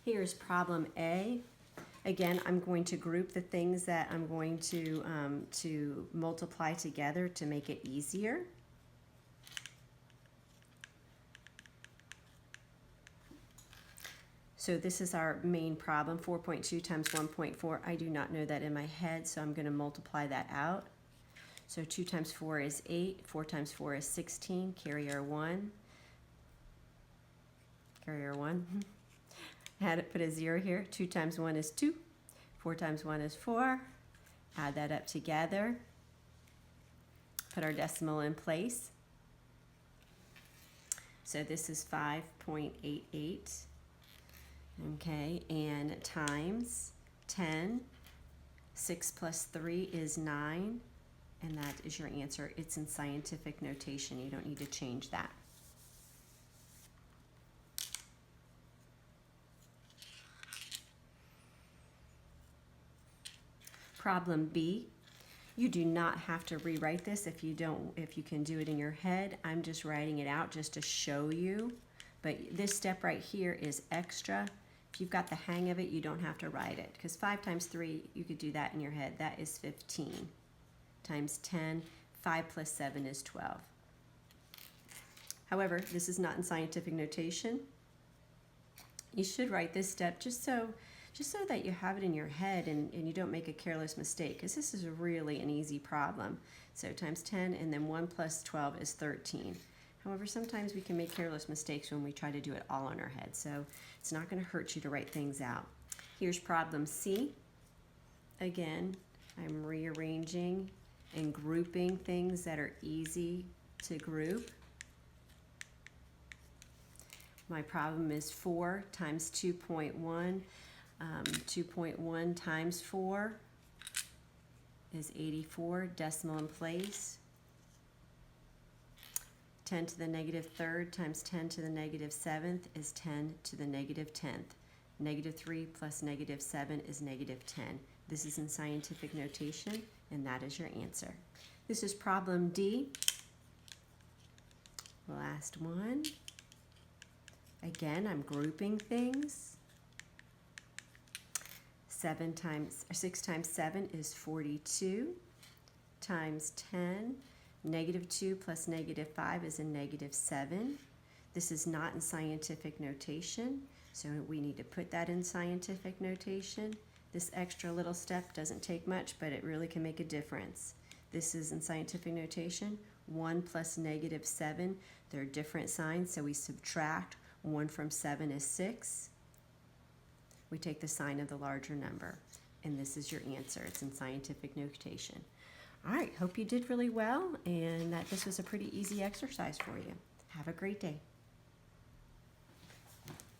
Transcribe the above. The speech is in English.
Here's problem A. Again, I'm going to group the things that I'm going to multiply together to make it easier. So this is our main problem, 4.2 times 1.4. I do not know that in my head, so I'm going to multiply that out. So 2 times 4 is 8, 4 times 4 is 16, carry our 1. Carry our 1. Had it put a 0 here. 2 times 1 is 2, 4 times 1 is 4. Add that up together. Put our decimal in place. So this is 5.88. Okay, and times 10. 6 plus 3 is 9. And that is your answer. It's in scientific notation. You don't need to change that. Problem B. You do not have to rewrite this if you can do it in your head. I'm just writing it out just to show you. But this step right here is extra. If you've got the hang of it, you don't have to write it. Because 5 times 3, you could do that in your head. That is 15. Times 10, 5 plus 7 is 12. However, this is not in scientific notation. You should write this step just so that you have it in your head and you don't make a careless mistake, because this is really an easy problem. So times 10, and then 1 plus 12 is 13. However, sometimes we can make careless mistakes when we try to do it all in our head, so it's not going to hurt you to write things out. Here's problem C. Again, I'm rearranging and grouping things that are easy to group. My problem is 4 times 2.1. 2.1 times 4 is 84, decimal in place. 10 to the negative third times 10 to the negative seventh is 10 to the negative 10th. Negative 3 plus negative 7 is negative 10. This is in scientific notation, and that is your answer. This is problem D. Last one. Again, I'm grouping things. 6 times 7 is 42. Times 10. Negative 2 plus negative 5 is a negative 7. This is not in scientific notation, so we need to put that in scientific notation. This extra little step doesn't take much, but it really can make a difference. This is in scientific notation. 1 plus negative 7, they're different signs, so we subtract. 1 from 7 is 6. We take the sign of the larger number, and this is your answer. It's in scientific notation. All right, hope you did really well and that this was a pretty easy exercise for you. Have a great day.